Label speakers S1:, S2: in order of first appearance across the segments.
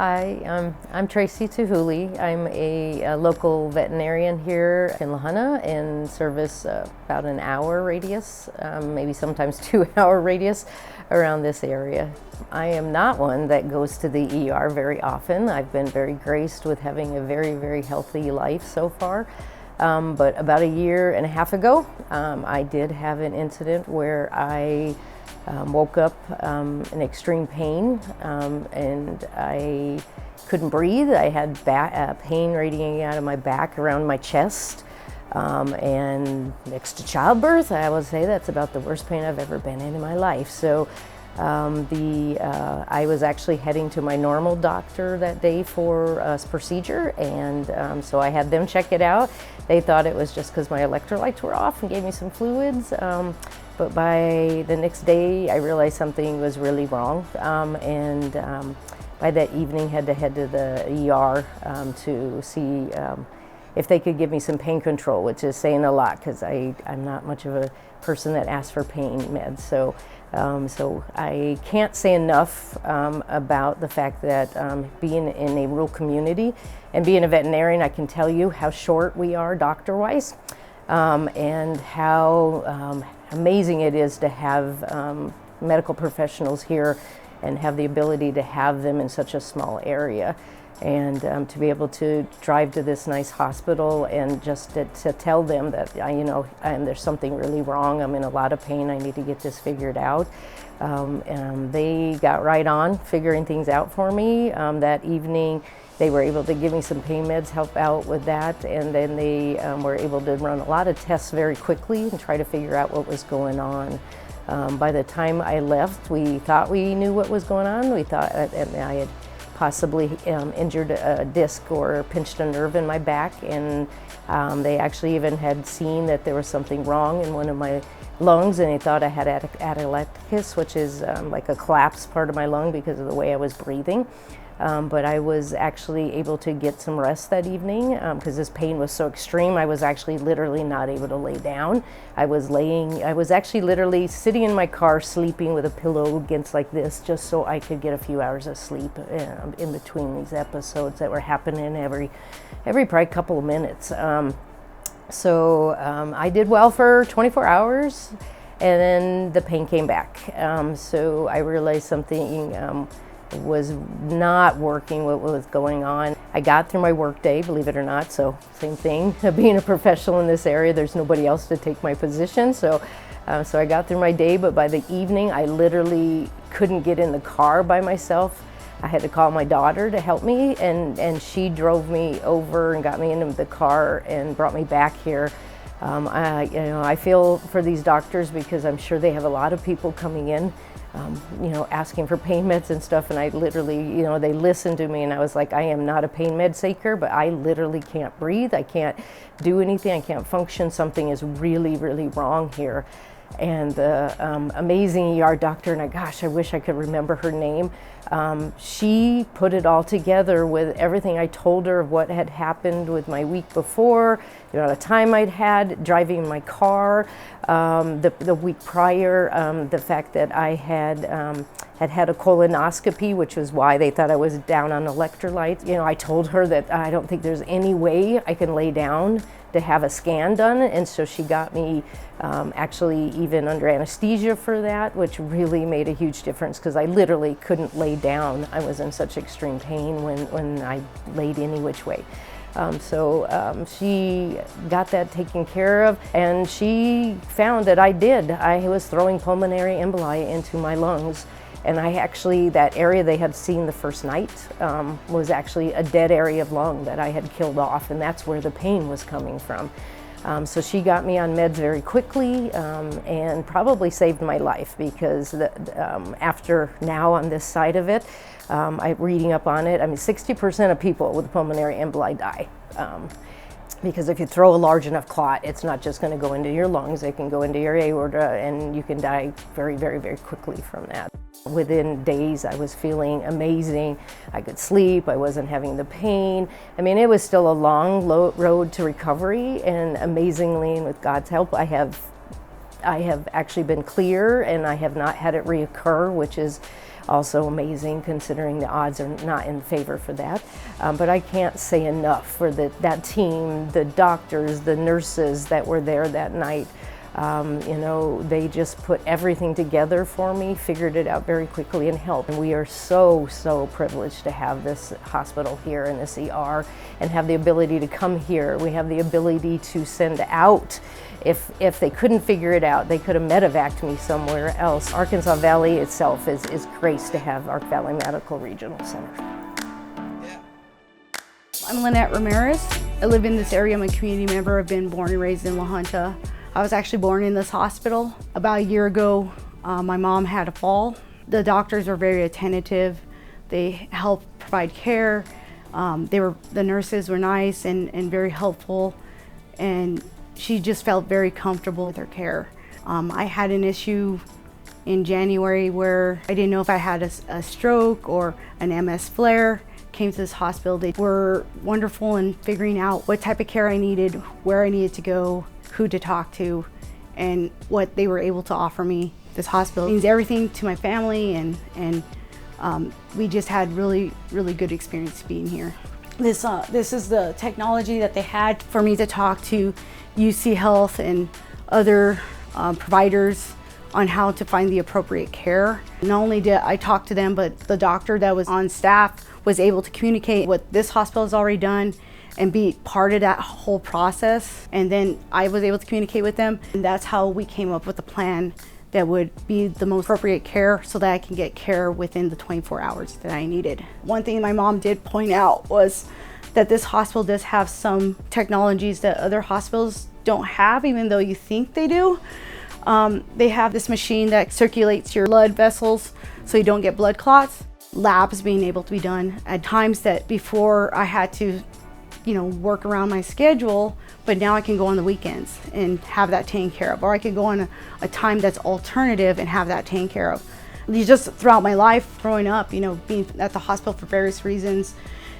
S1: Hi, I'm Tracy Tuhuli. I'm a local veterinarian here in Lahana and service about an hour radius, maybe sometimes 2-hour radius around this area. I am not one that goes to the ER very often. I've been very graced with having a very, very healthy life so far. But about 1.5 years ago, I did have an incident where I woke up in extreme pain and I couldn't breathe. I had pain radiating out of my back around my chest, and next to childbirth, I would say that's about the worst pain I've ever been in my life. So I was actually heading to my normal doctor that day for a procedure, and so I had them check it out. They thought it was just because my electrolytes were off and gave me some fluids. But by the next day, I realized something was really wrong, and by that evening, had to head to the ER to see if they could give me some pain control, which is saying a lot because I'm not much of a person that asks for pain meds. So I can't say enough about the fact that being in a rural community and being a veterinarian, I can tell you how short we are doctor-wise, and how amazing it is to have medical professionals here and have the ability to have them in such a small area, and to be able to drive to this nice hospital and just to tell them that there's something really wrong, I'm in a lot of pain, I need to get this figured out. And they got right on figuring things out for me. That evening they were able to give me some pain meds, help out with that, and then they were able to run a lot of tests very quickly and try to figure out what was going on. By the time I left, we thought we knew what was going on. We thought I had possibly injured a disc or pinched a nerve in my back, and they actually even had seen that there was something wrong in one of my lungs, and they thought I had atelectasis, which is like a collapsed part of my lung because of the way I was breathing. But I was actually able to get some rest that evening because this pain was so extreme. I was actually literally not able to lay down. I was actually literally sitting in my car sleeping with a pillow against like this just so I could get a few hours of sleep in between these episodes that were happening every probably couple of minutes. So I did well for 24 hours and then the pain came back. So I realized something was not working, what was going on. I got through my work day, believe it or not, so same thing. Being a professional in this area, there's nobody else to take my position, so I got through my day, but by the evening, I literally couldn't get in the car by myself. I had to call my daughter to help me, and she drove me over and got me into the car and brought me back here. I feel for these doctors because I'm sure they have a lot of people coming in asking for pain meds and stuff, and I literally, they listened to me, and I was like, I am not a pain med seeker, but I literally can't breathe, I can't do anything, I can't function, something is really, really wrong here. And the amazing ER doctor, and gosh, I wish I could remember her name, she put it all together with everything I told her of what had happened with my week before, the amount of time I'd had driving in my car, the week prior, the fact that I had a colonoscopy, which was why they thought I was down on electrolytes. I told her that I don't think there's any way I can lay down to have a scan done, and so she got me actually even under anesthesia for that, which really made a huge difference because I literally couldn't lay down. I was in such extreme pain when I laid any which way. So she got that taken care of, and she found that I was throwing pulmonary emboli into my lungs. And that area they had seen the first night was actually a dead area of lung that I had killed off, and that's where the pain was coming from. So she got me on meds very quickly and probably saved my life because after now on this side of it, reading up on it, 60% of people with pulmonary emboli die. Because if you throw a large enough clot, it's not just going to go into your lungs, it can go into your aorta, and you can die very, very, very quickly from that. Within days, I was feeling amazing. I could sleep, I wasn't having the pain. It was still a long road to recovery, and amazingly, and with God's help, I have actually been clear, and I have not had it reoccur, which is also amazing considering the odds are not in favor for that. But I can't say enough for that team, the doctors, the nurses that were there that night. You know, they just put everything together for me, figured it out very quickly, and helped. And we are so privileged to have this hospital here in this ER and have the ability to come here. We have the ability to send out. If they couldn't figure it out, they could have medevaced me somewhere else. Arkansas Valley itself is graced to have Ark Valley Medical Regional Center.
S2: I'm Lynette Ramirez. I live in this area. I'm a community member. I've been born and raised in La Junta. I was actually born in this hospital. About a year ago, my mom had a fall. The doctors were very attentive. They helped provide care. The nurses were nice and very helpful, and she just felt very comfortable with her care. I had an issue in January where I didn't know if I had a stroke or an MS flare. Came to this hospital. They were wonderful in figuring out what type of care I needed, where I needed to go, who to talk to, and what they were able to offer me. This hospital means everything to my family, and we just had really good experience being here. This is the technology that they had for me to talk to UC Health and other providers on how to find the appropriate care. Not only did I talk to them, but the doctor that was on staff was able to communicate what this hospital has already done and be part of that whole process. And then I was able to communicate with them, and that's how we came up with a plan that would be the most appropriate care so that I can get care within the 24 hours that I needed. One thing my mom did point out was that this hospital does have some technologies that other hospitals don't have, even though you think they do. They have this machine that circulates your blood vessels so you don't get blood clots. Labs being able to be done at times that before I had to, work around my schedule, but now I can go on the weekends and have that taken care of, or I can go on a time that's alternative and have that taken care of. Just throughout my life, growing up, being at the hospital for various reasons,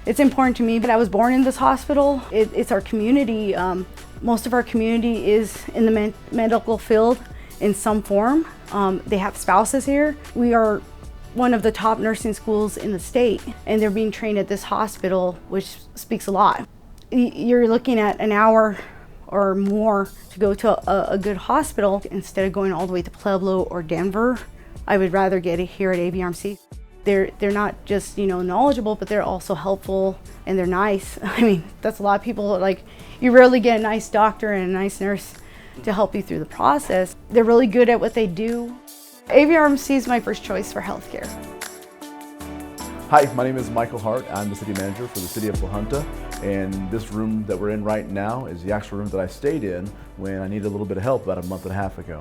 S2: it's important to me. But I was born in this hospital. It's our community. Most of our community is in the medical field in some form. They have spouses here. We are one of the top nursing schools in the state, and they're being trained at this hospital, which speaks a lot. You're looking at an hour or more to go to a good hospital instead of going all the way to Pueblo or Denver. I would rather get it here at AVRMC. They're not just knowledgeable, but they're also helpful and they're nice. I mean, that's a lot of people, you rarely get a nice doctor and a nice nurse to help you through the process. They're really good at what they do. AVRMC is my first choice for healthcare.
S3: Hi, my name is Michael Hart. I'm the city manager for the city of La Junta, and this room that we're in right now is the actual room that I stayed in when I needed a little bit of help about a month and a half ago.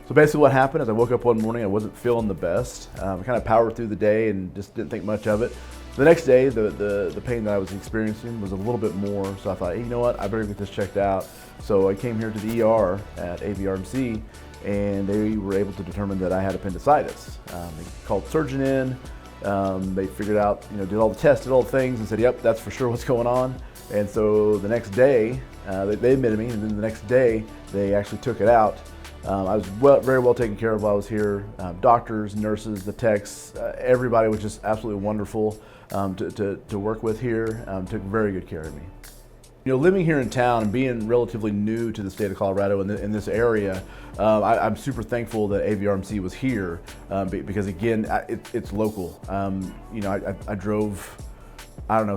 S3: So basically what happened is I woke up one morning, I wasn't feeling the best. I kind of powered through the day and just didn't think much of it. The next day, the pain that I was experiencing was a little bit more, so I thought, hey, you know what, I better get this checked out. So I came here to the ER at AVRMC, and they were able to determine that I had appendicitis. They called the surgeon in. They figured out, did all the tests, did all the things, and said, yep, that's for sure what's going on. And so the next day, they admitted me, and then the next day, they actually took it out. I was very well taken care of while I was here. Doctors, nurses, the techs, everybody was just absolutely wonderful to work with here. Took very good care of me. Living here in town and being relatively new to the state of Colorado in this area, I'm super thankful that AVRMC was here because, again, it's local. I drove,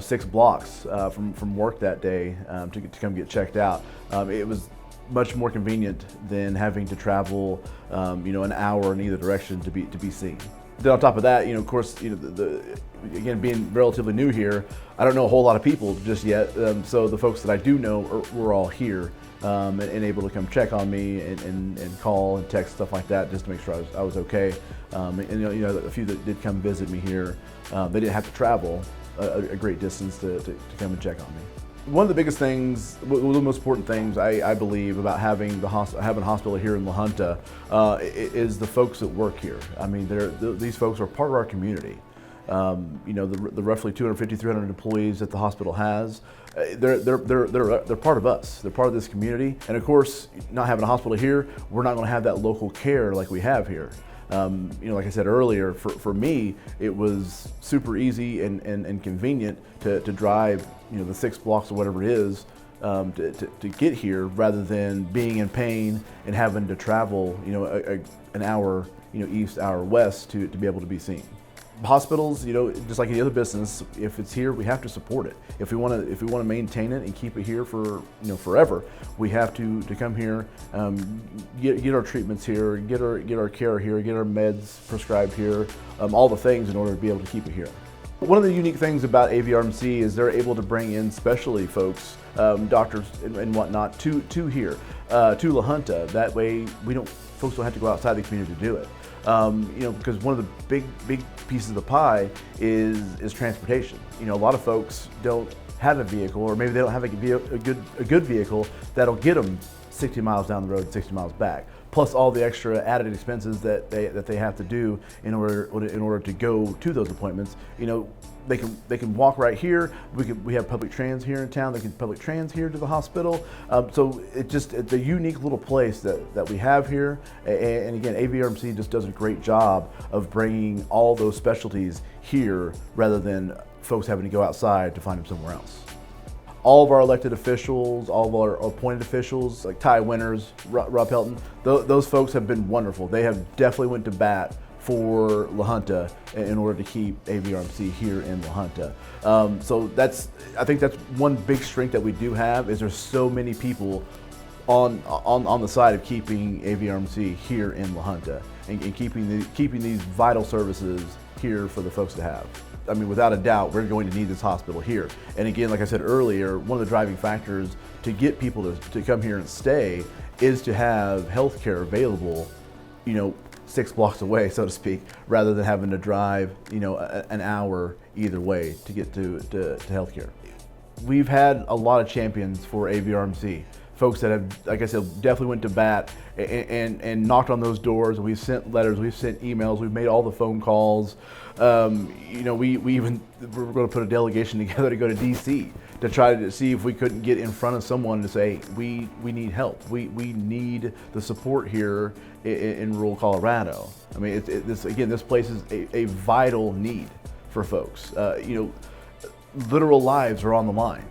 S3: 6 blocks from work that day to come get checked out. It was much more convenient than having to travel, an hour in either direction to be seen. Then on top of that, of course, again, being relatively new here, I don't know a whole lot of people just yet. So the folks that I do know were all here and able to come check on me and call and text, stuff like that, just to make sure I was okay. And a few that did come visit me here, they didn't have to travel a great distance to come and check on me. One of the biggest things, one of the most important things I believe about having a hospital here in La Junta is the folks that work here. I mean, these folks are part of our community. The roughly 250, 300 employees that the hospital has, they're part of us. They're part of this community. And of course, not having a hospital here, we're not going to have that local care like we have here. Like I said earlier, for me, it was super easy and convenient to drive, the 6 blocks or whatever it is, to get here, rather than being in pain and having to travel, an hour, east, hour west to be able to be seen. Hospitals, just like any other business, if it's here, we have to support it. If we want to maintain it and keep it here for forever, we have to come here, get our treatments here, get our care here, get our meds prescribed here, all the things in order to be able to keep it here. One of the unique things about AVRMC is they're able to bring in specialty folks, doctors and whatnot, to here, to La Junta. That way, folks don't have to go outside the community to do it. Because one of the big pieces of the pie is transportation. A lot of folks don't have a vehicle, or maybe they don't have a good vehicle that'll get them 60 miles down the road, 60 miles back, plus all the extra added expenses that they have to do in order to go to those appointments. They can walk right here. We have public trans here in town. They can public trans here to the hospital. So it's a unique little place that we have here. And again, AVRMC just does a great job of bringing all those specialties here, rather than folks having to go outside to find them somewhere else. All of our elected officials, all of our appointed officials, like Ty Winters, Rob Pelton, those folks have been wonderful. They have definitely went to bat for La Junta in order to keep AVRMC here in La Junta. So I think that's one big strength that we do have, is there's so many people on the side of keeping AVRMC here in La Junta and keeping these vital services here for the folks to have. I mean, without a doubt, we're going to need this hospital here. And again, like I said earlier, one of the driving factors to get people to come here and stay is to have health care available, 6 blocks away, so to speak, rather than having to drive, an hour either way to get to healthcare. We've had a lot of champions for AVRMC. Folks that have, like I said, definitely went to bat and knocked on those doors. We've sent letters, we've sent emails, we've made all the phone calls. We're going to put a delegation together to go to DC to try to see if we couldn't get in front of someone to say, we need help. We need the support here in rural Colorado. I mean, this place is a vital need for folks. Literal lives are on the line,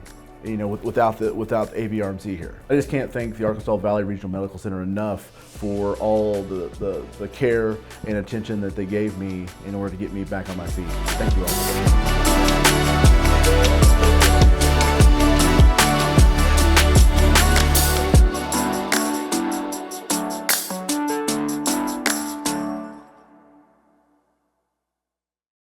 S3: without AVRMC here. I just can't thank the Arkansas Valley Regional Medical Center enough for all the care and attention that they gave me in order to get me back on my feet. Thank you all.